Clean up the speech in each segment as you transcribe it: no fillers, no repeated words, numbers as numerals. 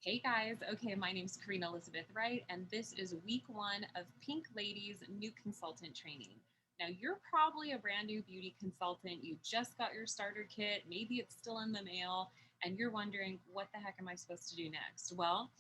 Hey guys, okay, my name's Karina Elizabeth Wright, and this is week one of Pink Lady's new consultant training. Now, you're probably a brand new beauty consultant. You just got your starter kit, maybe it's still in the mail, and you're wondering, what the heck am I supposed to do next? Well,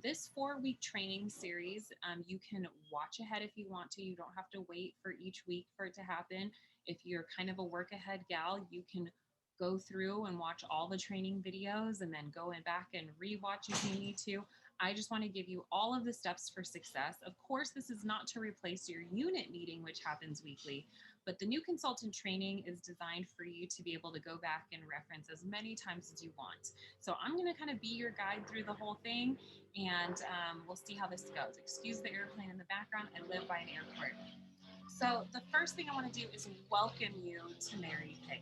this 4 week training series, you can watch ahead if you want to. You don't have to wait for each week for it to happen. If you're kind of a work ahead gal, you can go through and watch all the training videos and then go in back and rewatch if you need to. I just want to give you all of the steps for success. Of course, this is not to replace your unit meeting, which happens weekly, but the new consultant training is designed for you to be able to go back and reference as many times as you want. So I'm going to kind of be your guide through the whole thing, and we'll see how this goes. Excuse the airplane in the background. I live by an airport. So the first thing I want to do is welcome you to Mary Kay.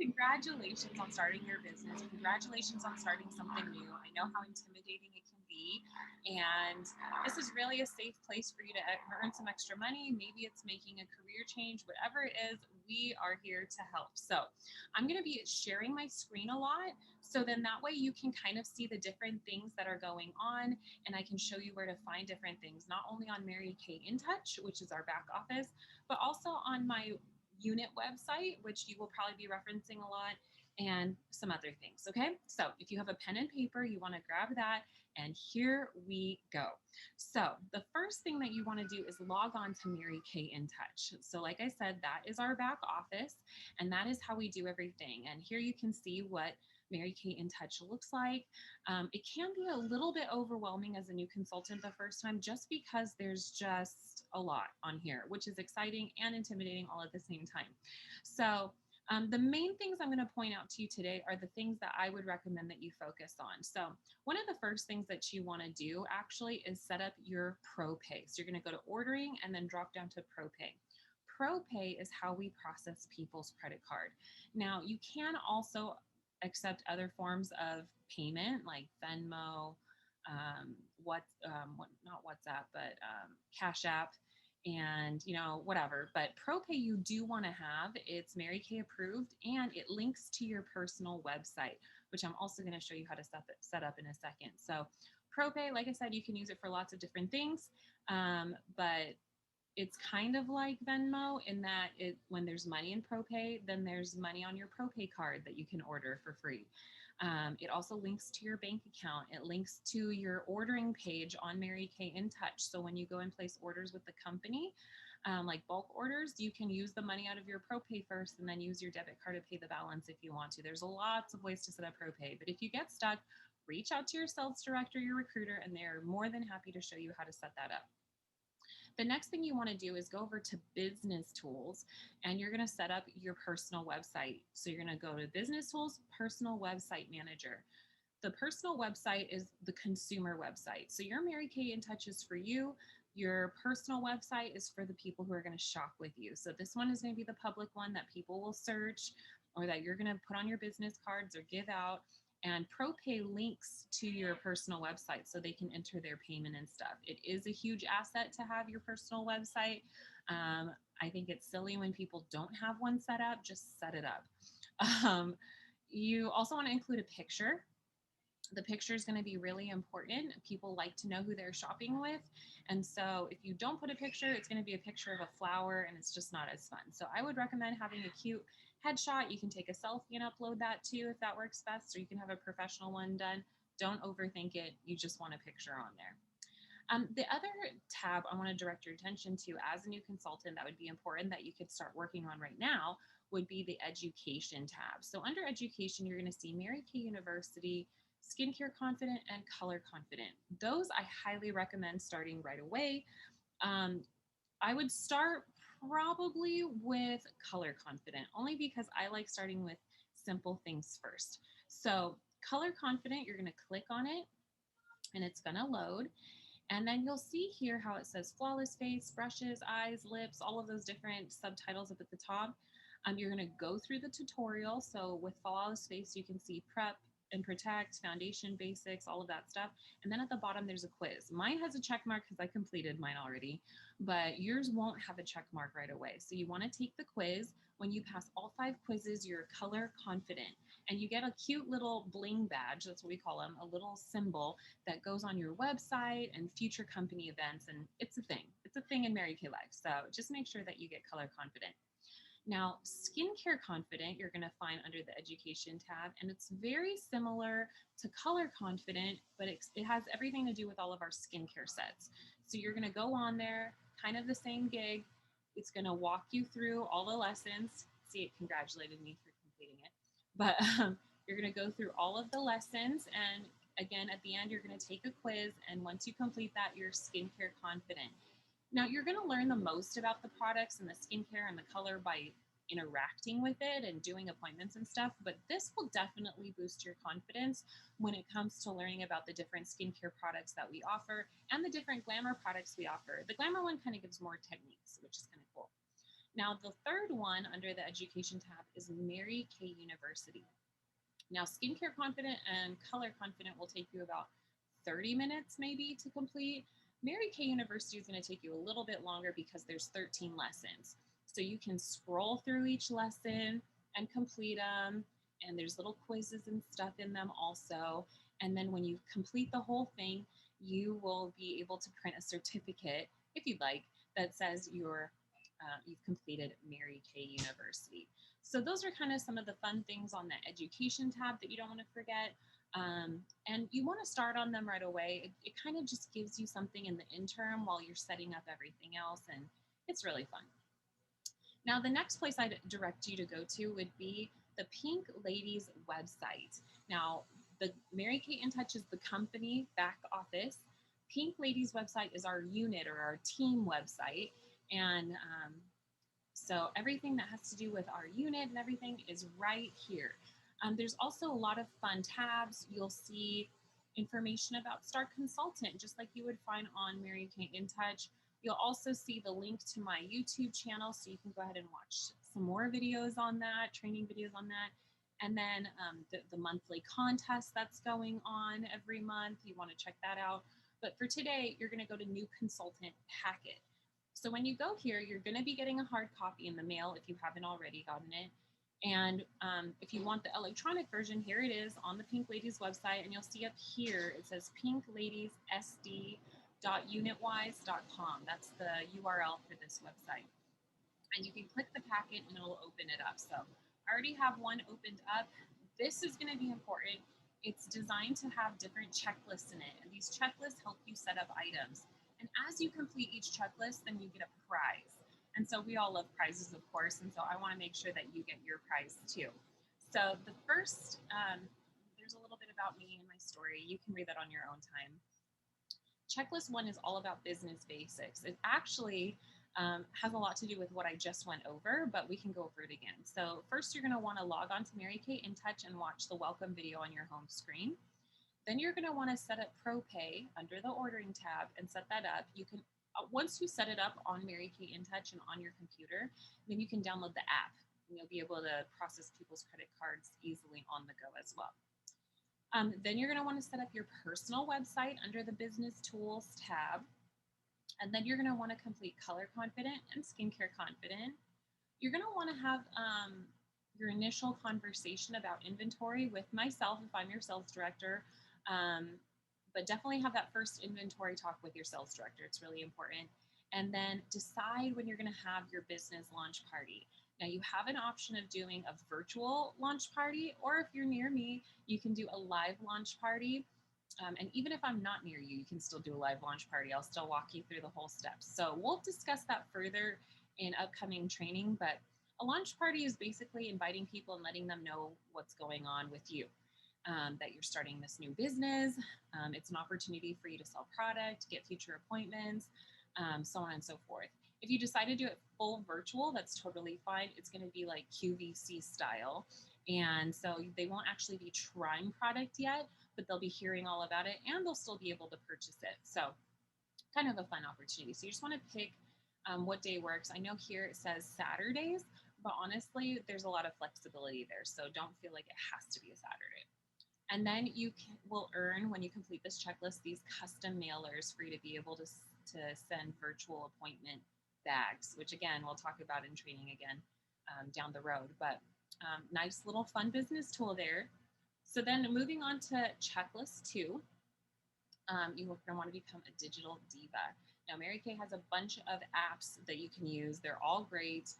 Congratulations on starting your business. Congratulations on starting something new. I know how intimidating it can be. And this is really a safe place for you to earn some extra money. Maybe it's making a career change, whatever it is, we are here to help. So I'm going to be sharing my screen a lot. So then that way you can kind of see the different things that are going on. And I can show you where to find different things, not only on Mary Kay In Touch, which is our back office, but also on my unit website, which you will probably be referencing a lot, and some other things. Okay, so if you have a pen and paper, you want to grab that, and here we go. So the first thing that you want to do is log on to Mary Kay In Touch. So like I said, that is our back office, and that is how we do everything. And here you can see what Mary Kay In Touch looks like. It can be a little bit overwhelming as a new consultant the first time, just because there's just a lot on here, which is exciting and intimidating all at the same time. So the main things I'm going to point out to you today are the things that I would recommend that you focus on. So one of the first things that you want to do actually is set up your ProPay. So you're going to go to ordering and then drop down to ProPay. ProPay is how we process people's credit card. Now, you can also accept other forms of payment like Venmo, not WhatsApp, but Cash App, and whatever. But ProPay you do want to have. It's Mary Kay approved, and it links to your personal website, which I'm also going to show you how to set up in a second. So ProPay, like I said, you can use it for lots of different things, but it's kind of like Venmo in that when there's money in ProPay, then there's money on your ProPay card that you can order for free. It also links to your bank account. It links to your ordering page on Mary Kay In Touch. So when you go and place orders with the company, like bulk orders, you can use the money out of your ProPay first and then use your debit card to pay the balance if you want to. There's lots of ways to set up ProPay, but if you get stuck, reach out to your sales director, your recruiter, and they're more than happy to show you how to set that up. The next thing you want to do is go over to business tools, and you're going to set up your personal website. So you're going to go to business tools, personal website manager. The personal website is the consumer website. So your Mary Kay In Touch is for you. Your personal website is for the people who are going to shop with you. So this one is going to be the public one that people will search, or that you're going to put on your business cards or give out. And ProPay links to your personal website so they can enter their payment and stuff. It is a huge asset to have your personal website. I think it's silly when people don't have one set up. Just set it up. You also want to include a picture. The picture is going to be really important. People like to know who they're shopping with. And so if you don't put a picture, it's going to be a picture of a flower, and it's just not as fun. So I would recommend having a cute headshot. You can take a selfie and upload that too if that works best, or you can have a professional one done. Don't overthink it. You just want a picture on there. The other tab I want to direct your attention to as a new consultant that would be important that you could start working on right now would be the education tab. So under education, you're going to see Mary Kay University, Skincare Confident, and Color Confident. Those I highly recommend starting right away. I would start probably with Color Confident, only because I like starting with simple things first. So Color Confident, you're going to click on it, and it's going to load. And then you'll see here how it says flawless face, brushes, eyes, lips, all of those different subtitles up at the top. You're going to go through the tutorial. So with flawless face, you can see prep and protect, foundation basics, all of that stuff. And then at the bottom, there's a quiz. Mine has a check mark because I completed mine already, but yours won't have a check mark right away. So you want to take the quiz. When you pass all 5 quizzes, you're color confident. and you get a cute little bling badge. That's what we call them, a little symbol that goes on your website and future company events. And it's a thing. It's a thing in Mary Kay life. So just make sure that you get color confident. Now, skincare confident, you're going to find under the education tab, and it's very similar to color confident, but it has everything to do with all of our skincare sets. So you're going to go on there, kind of the same gig. It's going to walk you through all the lessons. See, it congratulated me for completing it. But you're going to go through all of the lessons. And again, at the end, you're going to take a quiz. And once you complete that, you're skincare confident. Now, you're going to learn the most about the products and the skincare and the color by interacting with it and doing appointments and stuff, but this will definitely boost your confidence when it comes to learning about the different skincare products that we offer and the different glamour products we offer. The glamour one kind of gives more techniques, which is kind of cool. Now, the third one under the education tab is Mary Kay University. Now, skincare confident and color confident will take you about 30 minutes maybe to complete. Mary Kay University is going to take you a little bit longer because there's 13 lessons. So you can scroll through each lesson and complete them. And there's little quizzes and stuff in them also. And then when you complete the whole thing, you will be able to print a certificate, if you'd like, that says you've completed Mary Kay University. So those are kind of some of the fun things on the education tab that you don't want to forget. And you want to start on them right away. It kind of just gives you something in the interim while you're setting up everything else, and it's really fun. Now, the next place I'd direct you to go to would be the Pink Ladies website. Now, the Mary Kay In Touch is the company back office. Pink Ladies website is our unit or our team website. And so everything that has to do with our unit and everything is right here. There's also a lot of fun tabs. You'll see information about Star Consultant, just like you would find on Mary Kay In Touch. You'll also see the link to my YouTube channel, so you can go ahead and watch some more videos on that, training videos on that. And then the monthly contest that's going on every month, you want to check that out. But for today, you're going to go to New Consultant Packet. So when you go here, you're going to be getting a hard copy in the mail if you haven't already gotten it. And if you want the electronic version, here it is on the Pink Ladies website. And you'll see up here, it says pinkladiessd.unitwise.com. That's the URL for this website. And you can click the packet and it'll open it up. So I already have one opened up. This is going to be important. It's designed to have different checklists in it. And these checklists help you set up items. And as you complete each checklist, then you get a prize. And so we all love prizes, of course. And so I want to make sure that you get your prize too. So the first, there's a little bit about me and my story. You can read that on your own time. Checklist 1 is all about business basics. It actually has a lot to do with what I just went over, but we can go over it again. So first, you're going to want to log on to Mary Kay In Touch and watch the welcome video on your home screen. Then you're going to want to set up ProPay under the ordering tab and set that up. You can once you set it up on Mary Kay In Touch and on your computer, then you can download the app and you'll be able to process people's credit cards easily on the go as well. Then you're going to want to set up your personal website under the Business Tools tab. And then you're going to want to complete Color Confident and Skincare Confident. You're going to want to have your initial conversation about inventory with myself if I'm your sales director. But definitely have that first inventory talk with your sales director. It's really important. And then decide when you're going to have your business launch party. Now, you have an option of doing a virtual launch party, or if you're near me, you can do a live launch party. And even if I'm not near you, you can still do a live launch party. I'll still walk you through the whole steps. So we'll discuss that further in upcoming training. But a launch party is basically inviting people and letting them know what's going on with you. That you're starting this new business. It's an opportunity for you to sell product, get future appointments, so on and so forth. If you decide to do it full virtual, that's totally fine. It's going to be like QVC style. And so they won't actually be trying product yet, but they'll be hearing all about it and they'll still be able to purchase it. So kind of a fun opportunity. So you just want to pick what day works. I know here it says Saturdays, but honestly, there's a lot of flexibility there. So don't feel like it has to be a Saturday. And then you will earn, when you complete this checklist, these custom mailers for you to be able to send virtual appointment bags, which again, we'll talk about in training again down the road. But Nice little fun business tool there. So then moving on to checklist two, you're going to want to become a digital diva. Now, Mary Kay has a bunch of apps that you can use. They're all great.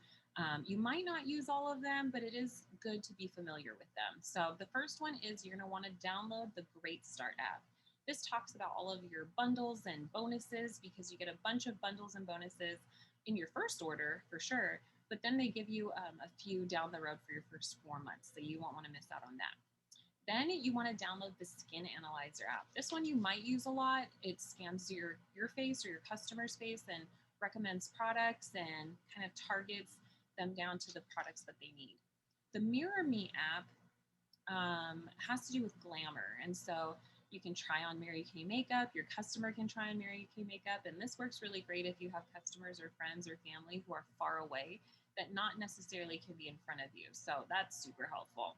You might not use all of them, but it is good to be familiar with them. So the first one is you're going to want to download the Great Start app. This talks about all of your bundles and bonuses because you get a bunch of bundles and bonuses in your first order for sure, but then they give you a few down the road for your first 4 months. So you won't want to miss out on that. Then you want to download the Skin Analyzer app. This one you might use a lot. It scans your face or your customer's face and recommends products and kind of targets them down to the products that they need. The Mirror Me app has to do with glamour. And so you can try on Mary Kay makeup, your customer can try on Mary Kay makeup. And this works really great if you have customers or friends or family who are far away that not necessarily can be in front of you. So that's super helpful.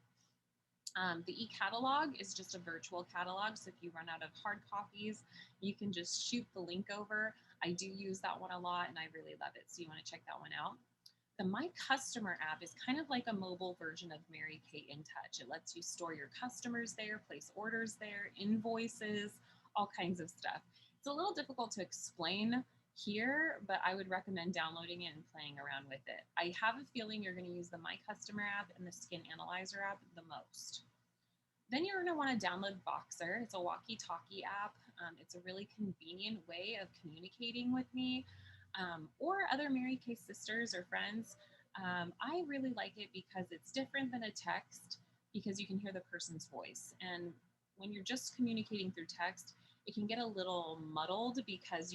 The e-catalog is just a virtual catalog. So if you run out of hard copies, you can just shoot the link over. I do use that one a lot and I really love it. So you want to check that one out. The My Customer app is kind of like a mobile version of Mary Kay In Touch. It lets you store your customers there, place orders there, invoices, all kinds of stuff. It's a little difficult to explain here, but I would recommend downloading it and playing around with it. I have a feeling you're going to use the My Customer app and the Skin Analyzer app the most. Then you're going to want to download Voxer. It's a walkie-talkie app. It's a really convenient way of communicating with me or other Mary Kay sisters or friends. I really like it because it's different than a text because you can hear the person's voice. And when you're just communicating through text, it can get a little muddled because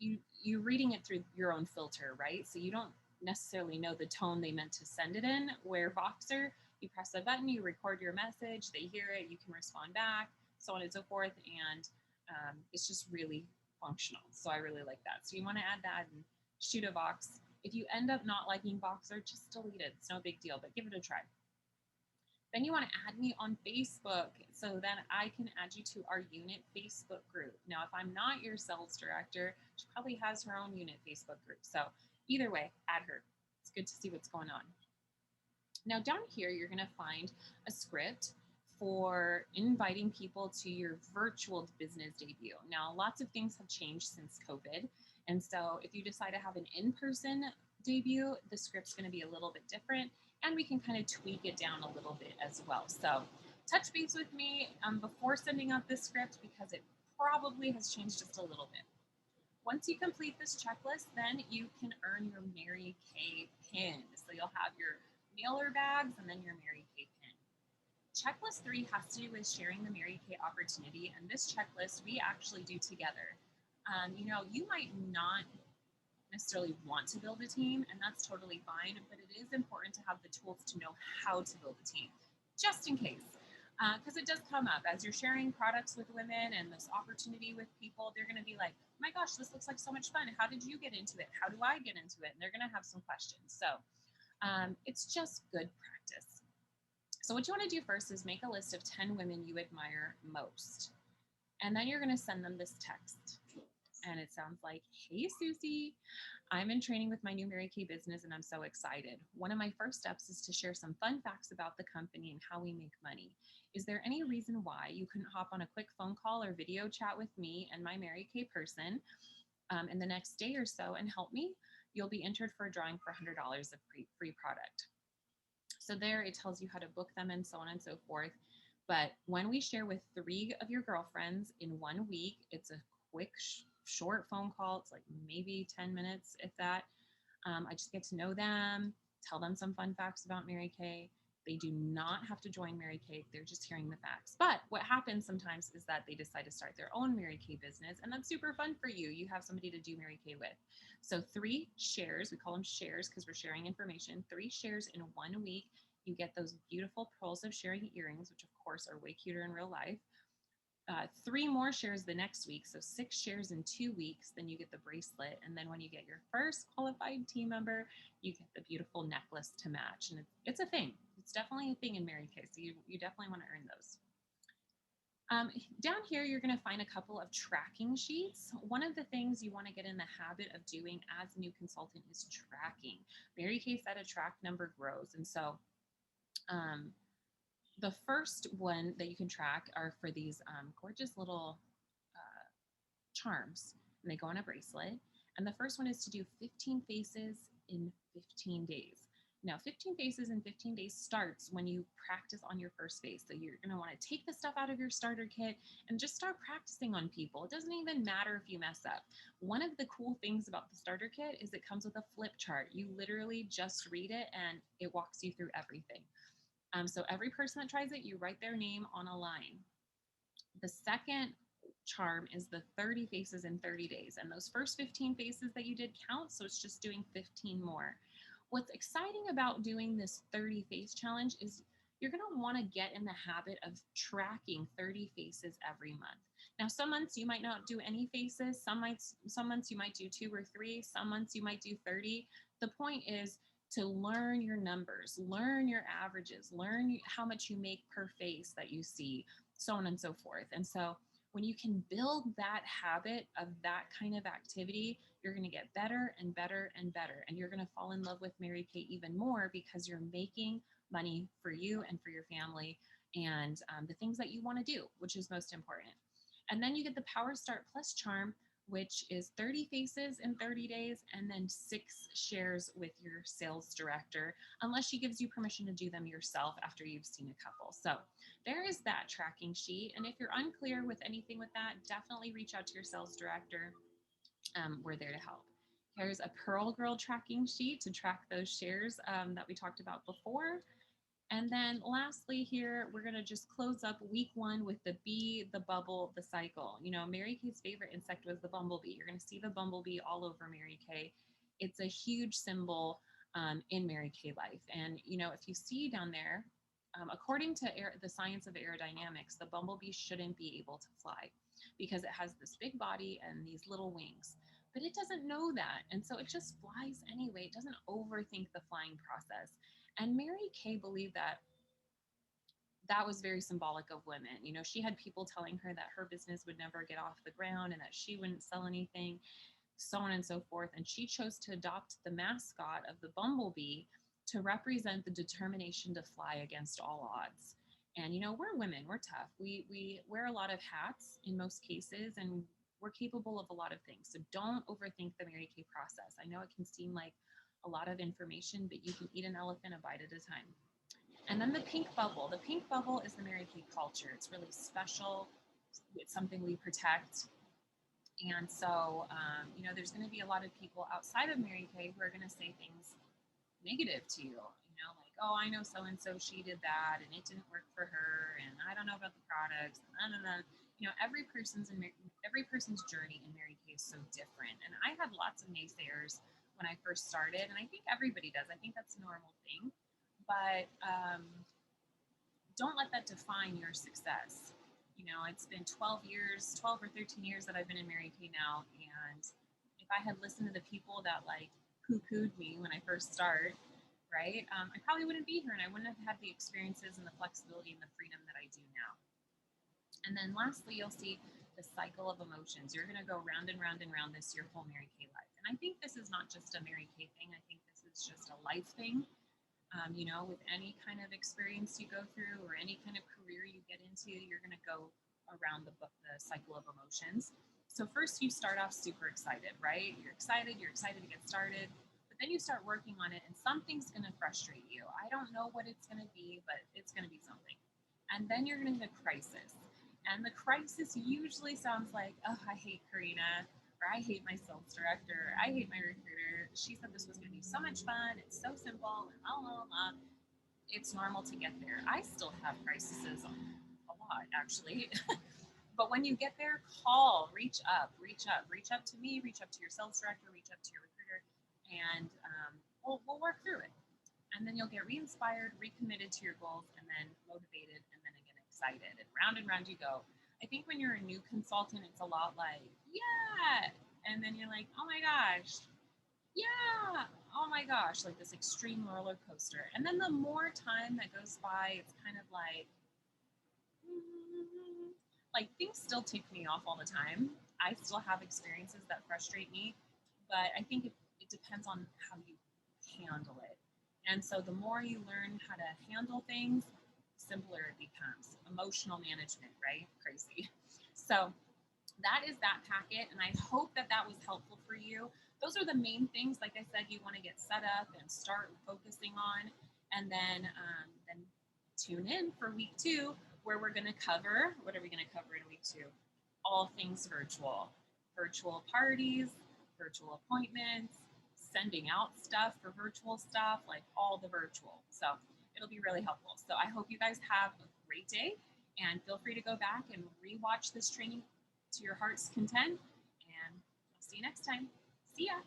you're reading it through your own filter, right? So you don't necessarily know the tone they meant to send it in. Where Voxer, you press a button, you record your message, they hear it, you can respond back, so on and so forth. And it's just really functional. So I really like that. So you want to add that and shoot a Vox. If you end up not liking Voxer, just delete it. It's no big deal, but give it a try. Then you want to add me on Facebook so then I can add you to our unit Facebook group. Now, if I'm not your sales director, she probably has her own unit Facebook group. So either way, add her. It's good to see what's going on. Now down here, you're going to find a script for inviting people to your virtual business debut. Now, lots of things have changed since COVID. And so if you decide to have an in-person debut, the script's going to be a little bit different and we can kind of tweak it down a little bit as well. So touch base with me before sending out this script because it probably has changed just a little bit. Once you complete this checklist, then you can earn your Mary Kay pin. So you'll have your mailer bags and then your Mary Kay pin. Checklist 3 has to do with sharing the Mary Kay opportunity, and this checklist we actually do together. You might not necessarily want to build a team, and that's totally fine, but it is important to have the tools to know how to build a team, just in case. Because it does come up as you're sharing products with women and this opportunity with people, they're going to be like, oh my gosh, this looks like so much fun. How did you get into it? How do I get into it? And they're going to have some questions. So it's just good practice. So what you want to do first is make a list of 10 women you admire most. And then you're going to send them this text. And it sounds like, hey, Susie, I'm in training with my new Mary Kay business and I'm so excited. One of my first steps is to share some fun facts about the company and how we make money. Is there any reason why you couldn't hop on a quick phone call or video chat with me and my Mary Kay person in the next day or so and help me? You'll be entered for a drawing for $100 of free product. So there it tells you how to book them and so on and so forth. But when we share with 3 of your girlfriends in 1 week, it's a quick, short phone call. It's like maybe 10 minutes, if that. I just get to know them, tell them some fun facts about Mary Kay. They do not have to join Mary Kay. They're just hearing the facts. But what happens sometimes is that they decide to start their own Mary Kay business, and that's super fun for you. You have somebody to do Mary Kay with. So 3 shares, we call them shares because we're sharing information, 3 shares in 1 week. You get those beautiful pearls of sharing earrings, which of course are way cuter in real life. 3 more shares the next week, so 6 shares in 2 weeks, then you get the bracelet. And then when you get your first qualified team member, you get the beautiful necklace to match. And it's a thing. It's definitely a thing in Mary Kay, so you definitely want to earn those. Down here, you're going to find a couple of tracking sheets. One of the things you want to get in the habit of doing as a new consultant is tracking. Mary Kay said a track number grows. And so Um, the first one that you can track are for these gorgeous little charms, and they go on a bracelet. And the first one is to do 15 faces in 15 days. Now, 15 faces in 15 days starts when you practice on your first face. So you're going to want to take the stuff out of your starter kit and just start practicing on people. It doesn't even matter if you mess up. One of the cool things about the starter kit is it comes with a flip chart. You literally just read it and it walks you through everything. So every person that tries it, you write their name on a line. The second charm is the 30 faces in 30 days. And those first 15 faces that you did count. So it's just doing 15 more. What's exciting about doing this 30 face challenge is you're going to want to get in the habit of tracking 30 faces every month. Now, some months you might not do any faces. Some months you might do 2 or 3. Some months you might do 30. The point is to learn your numbers, learn your averages, learn how much you make per face that you see, so on and so forth. And so when you can build that habit of that kind of activity, you're going to get better and better and better. And you're going to fall in love with Mary Kay even more because you're making money for you and for your family and the things that you want to do, which is most important. And then you get the Power Start Plus charm, which is 30 faces in 30 days and then 6 shares with your sales director, unless she gives you permission to do them yourself after you've seen a couple. So there is that tracking sheet. And if you're unclear with anything with that, definitely reach out to your sales director. We're there to help. Here's a Pearl Girl tracking sheet to track those shares that we talked about before. And then lastly here, we're going to just close up week 1 with the bee, the bubble, the cycle. You know, Mary Kay's favorite insect was the bumblebee. You're going to see the bumblebee all over Mary Kay. It's a huge symbol in Mary Kay life. And, you know, if you see down there, according to the science of aerodynamics, the bumblebee shouldn't be able to fly because it has this big body and these little wings. But it doesn't know that. And so it just flies anyway. It doesn't overthink the flying process. And Mary Kay believed that that was very symbolic of women. You know, she had people telling her that her business would never get off the ground and that she wouldn't sell anything, so on and so forth. And she chose to adopt the mascot of the bumblebee to represent the determination to fly against all odds. And you know, we're women, we're tough. We wear a lot of hats in most cases, and we're capable of a lot of things. So don't overthink the Mary Kay process. I know it can seem like a lot of information, but you can eat an elephant a bite at a time. And then the pink bubble. The pink bubble is the Mary Kay culture. It's really special. It's something we protect. And so, you know, there's going to be a lot of people outside of Mary Kay who are going to say things negative to you. You know, like, oh, I know so and so, she did that, and it didn't work for her, and I don't know about the products, and blah. You know, every person's journey in Mary Kay is so different. And I had lots of naysayers when I first started, and I think everybody does. I think that's a normal thing, but don't let that define your success. You know, it's been 12 years, 12 or 13 years that I've been in Mary Kay now. And if I had listened to the people that like poo-pooed me when I first started, right, I probably wouldn't be here and I wouldn't have had the experiences and the flexibility and the freedom that I do now. And then lastly, you'll see the cycle of emotions. You're going to go round and round and round this your whole Mary Kay life. And I think this is not just a Mary Kay thing. I think this is just a life thing. You know, with any kind of experience you go through or any kind of career you get into, you're going to go around the cycle of emotions. So first you start off super excited, right? You're excited to get started, but then you start working on it and something's going to frustrate you. I don't know what it's going to be, but it's going to be something. And then you're going to hit a crisis. And the crisis usually sounds like, oh, I hate Karina, or I hate my sales director, I hate my recruiter. She said this was going to be so much fun. It's so simple, and blah, blah, blah. It's normal to get there. I still have crises a lot, actually. But when you get there, call, reach up to me, reach up to your sales director, reach up to your recruiter, and we'll work through it. And then you'll get re-inspired, recommitted to your goals, and then motivated, and then again excited. And round you go. I think when you're a new consultant, it's a lot like, yeah. And then you're like, oh my gosh, yeah. Oh my gosh, like this extreme roller coaster. And then the more time that goes by, it's kind of like things still tick me off all the time. I still have experiences that frustrate me, but I think it depends on how you handle it. And so the more you learn how to handle things, simpler it becomes. Emotional management, right? Crazy. So that is that packet, and I hope that that was helpful for you. Those are the main things, like I said, you want to get set up and start focusing on, and then tune in for week 2, where we're going to cover, what are we going to cover in week 2? All things virtual, virtual parties, virtual appointments, sending out stuff for virtual stuff, like all the virtual. So it'll be really helpful. So I hope you guys have a great day, and feel free to go back and rewatch this training to your heart's content. And I'll see you next time. See ya.